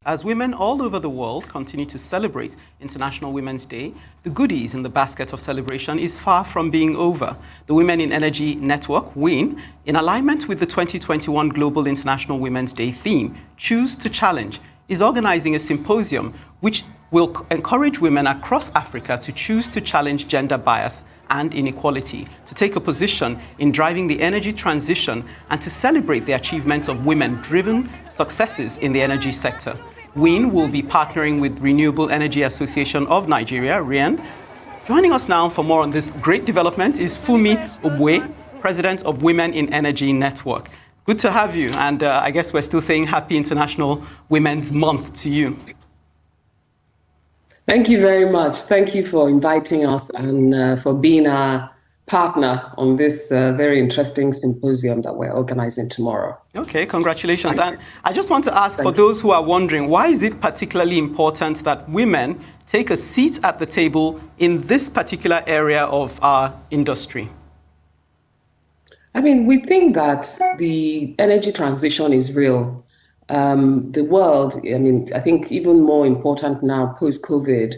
As women all over the world continue to celebrate International Women's Day, the goodies in the basket of celebration is far from being over. The Women in Energy Network, WIN, in alignment with the 2021 Global International Women's Day theme, Choose to Challenge, is organizing a symposium which will encourage women across Africa to choose to challenge gender bias and inequality, to take a position in driving the energy transition, and to celebrate the achievements of women-driven successes in the energy sector. WIN will be partnering with Renewable Energy Association of Nigeria, REN. Joining us now for more on this great development is Funmi Ogbue, President of Women in Energy Network. Good to have you, and I guess we're still saying Happy International Women's Month to you. Thank you very much. Thank you for inviting us and for being our partner on this very interesting symposium that we're organizing tomorrow. Okay, congratulations. And I just want to ask, for those who are wondering, why is it particularly important that women take a seat at the table in this particular area of our industry? I mean, we think that the energy transition is real. The world, I mean, I think even more important now, post-COVID,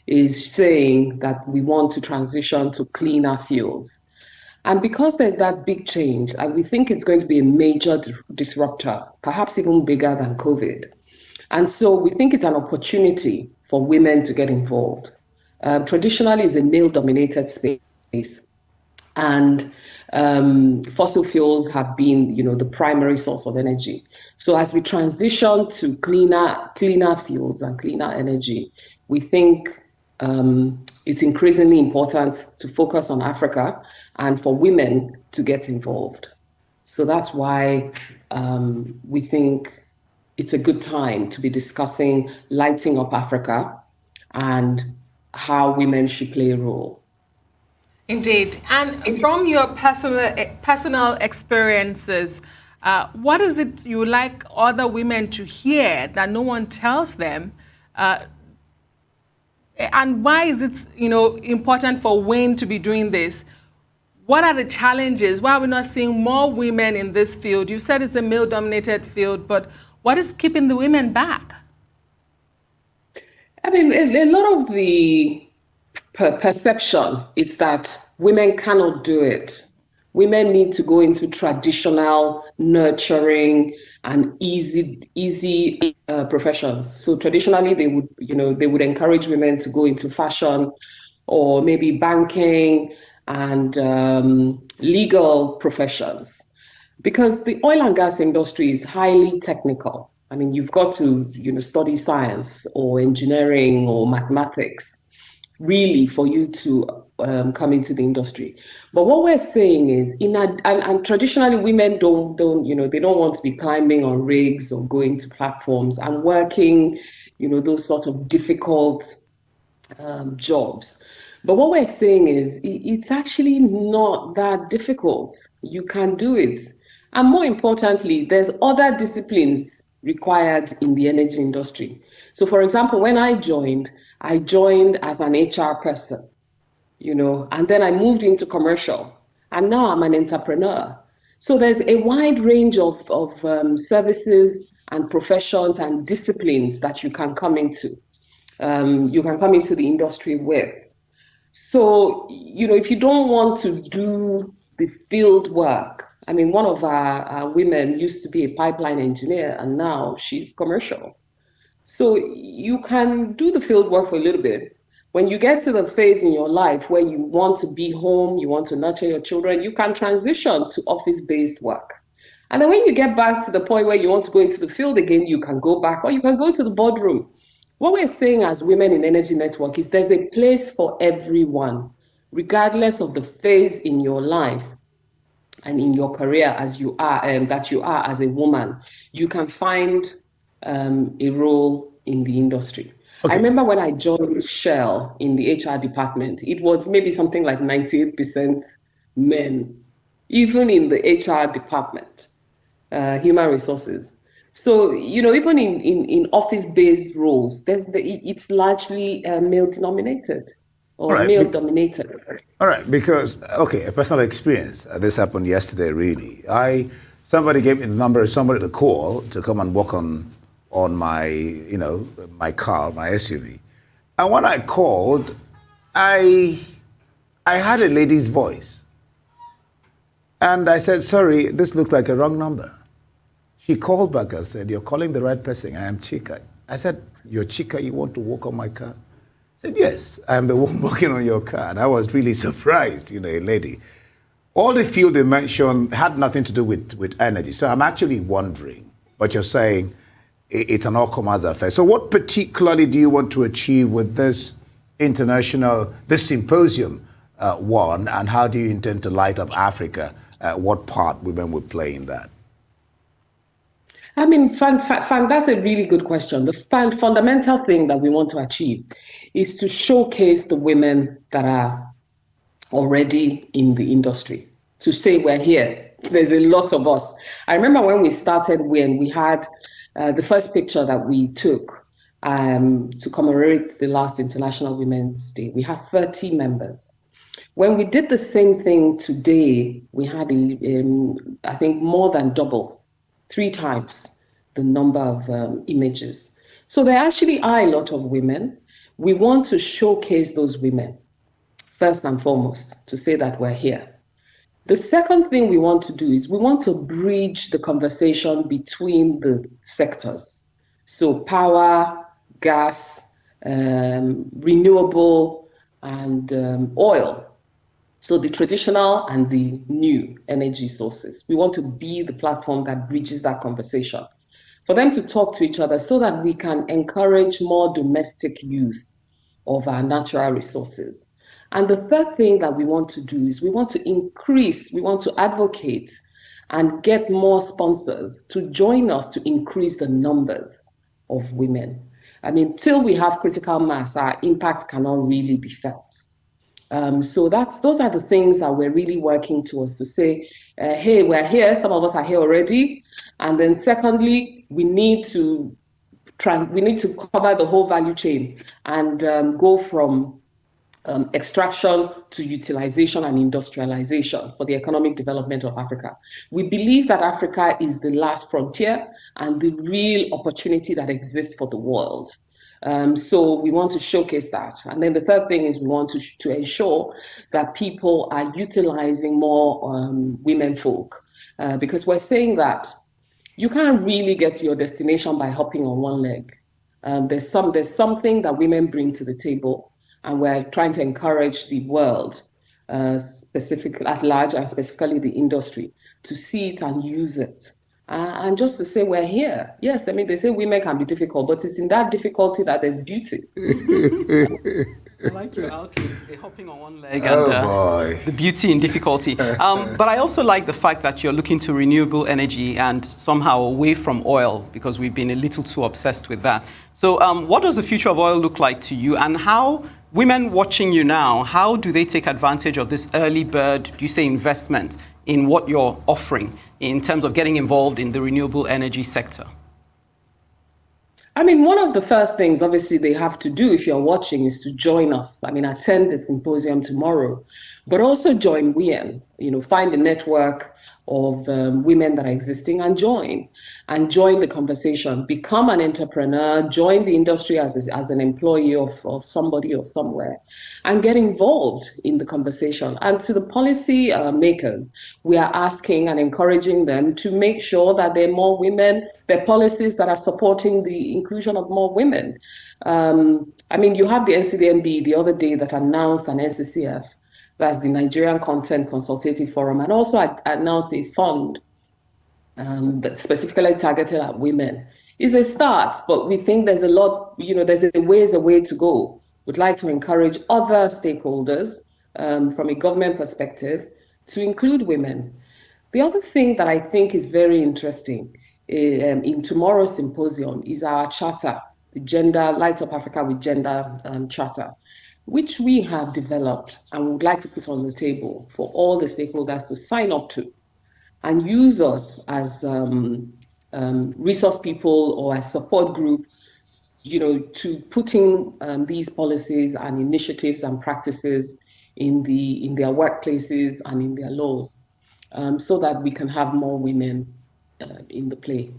is saying that we want to transition to cleaner fuels. And because there's that big change, we think it's going to be a major disruptor, perhaps even bigger than COVID. And so we think it's an opportunity for women to get involved. Traditionally, it's a male-dominated space. And fossil fuels have been, the primary source of energy. So as we transition to cleaner fuels and cleaner energy, we think it's increasingly important to focus on Africa and for women to get involved. So that's why we think it's a good time to be discussing lighting up Africa and how women should play a role. Indeed. And from your personal experiences, what is it you would like other women to hear that no one tells them? And why is it, important for WIN to be doing this? What are the challenges? Why are we not seeing more women in this field? You said it's a male-dominated field, but what is keeping the women back? I mean, a lot of the perception is that women cannot do it. Women need to go into traditional, nurturing, and easy professions. So traditionally, they would encourage women to go into fashion or maybe banking and legal professions, because the oil and gas industry is highly technical. I mean, you've got to study science or engineering or mathematics really for you to come into the industry. But what we're saying is, and traditionally women don't want to be climbing on rigs or going to platforms and working, those sort of difficult jobs. But what we're saying is, it's actually not that difficult. You can do it. And more importantly, there's other disciplines required in the energy industry. So for example, when I joined as an HR person, and then I moved into commercial, and now I'm an entrepreneur. So there's a wide range of services and professions and disciplines that you can come into. You can come into the industry with. So, if you don't want to do the field work, I mean, one of our women used to be a pipeline engineer, and now she's commercial. So you can do the field work for a little bit. When you get to the phase in your life where you want to be home, you want to nurture your children, you can transition to office-based work. And then when you get back to the point where you want to go into the field again, you can go back or you can go to the boardroom. What we're saying as Women in Energy Network is there's a place for everyone, regardless of the phase in your life and in your career as you are, that you are as a woman. You can find a role in the industry. Okay. I remember when I joined Shell in the HR department, it was maybe something like 98% men, even in the HR department, human resources. So, even in office-based roles, it's largely male-denominated or male-dominated. All right, because, a personal experience. This happened yesterday, really. Somebody gave me the number of somebody to call to come and work on on my, my car, my SUV. And when I called, I had a lady's voice. And I said, sorry, this looks like a wrong number. She called back and said, you're calling the right person. I am Chika. I said, you're Chika, you want to work on my car? I said, yes, I am the one working on your car. And I was really surprised, a lady. All the field they mentioned had nothing to do with energy. So I'm actually wondering, but you're saying it's an all-comers affair. So what particularly do you want to achieve with this this symposium one, and how do you intend to light up Africa? What part women will play in that? I mean, that's a really good question. The fundamental thing that we want to achieve is to showcase the women that are already in the industry, to say we're here. There's a lot of us. I remember when we started, when we had the first picture that we took to commemorate the last International Women's Day, we had 30 members. When we did the same thing today, we had, I think, more than double, 3 times the number of images. So there actually are a lot of women. We want to showcase those women, first and foremost, to say that we're here. The second thing we want to do is we want to bridge the conversation between the sectors. So power, gas, renewable, and oil. So the traditional and the new energy sources. We want to be the platform that bridges that conversation for them to talk to each other so that we can encourage more domestic use of our natural resources. And the third thing that we want to do is we want to advocate and get more sponsors to join us to increase the numbers of women. I mean, till we have critical mass, our impact cannot really be felt. So those are the things that we're really working towards, to say, hey, we're here, some of us are here already. And then secondly, we need to cover the whole value chain and go from extraction to utilization and industrialization for the economic development of Africa. We believe that Africa is the last frontier and the real opportunity that exists for the world. So we want to showcase that. And then the third thing is we want to ensure that people are utilizing more women folk, because we're saying that you can't really get to your destination by hopping on one leg. There's something that women bring to the table, and we're trying to encourage the world, specifically at large and specifically the industry, to see it and use it. And just to say we're here. Yes, I mean, they say women can be difficult, but it's in that difficulty that there's beauty. I like your outlook, the hopping on one leg and the beauty in difficulty. But I also like the fact that you're looking to renewable energy and somehow away from oil, because we've been a little too obsessed with that. So what does the future of oil look like to you, and how women watching you now, how do they take advantage of this early bird, do you say, investment in what you're offering in terms of getting involved in the renewable energy sector? I mean, one of the first things, obviously, they have to do, if you're watching, is to join us. I mean, attend the symposium tomorrow, but also join WIEN, find a network of women that are existing and join the conversation, become an entrepreneur, join the industry as an employee of somebody or somewhere, and get involved in the conversation. And to the policy makers, we are asking and encouraging them to make sure that there are more women, there are policies that are supporting the inclusion of more women. I mean, you have the NCDMB the other day that announced an NCCF, that's the Nigerian Content Consultative Forum, and also announced a fund that's specifically targeted at women. It's a start, but we think there's a lot, there's a way to go. We'd like to encourage other stakeholders from a government perspective to include women. The other thing that I think is very interesting in tomorrow's symposium is our charter, the Gender Light Up Africa with Gender Charter, which we have developed and would like to put on the table for all the stakeholders to sign up to and use us as resource people or as support group, to putting these policies and initiatives and practices in their workplaces and in their laws, so that we can have more women in the play.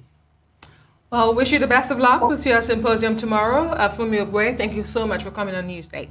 Well, wish you the best of luck with your symposium tomorrow. Funmi Ogbue, thank you so much for coming on Newsday.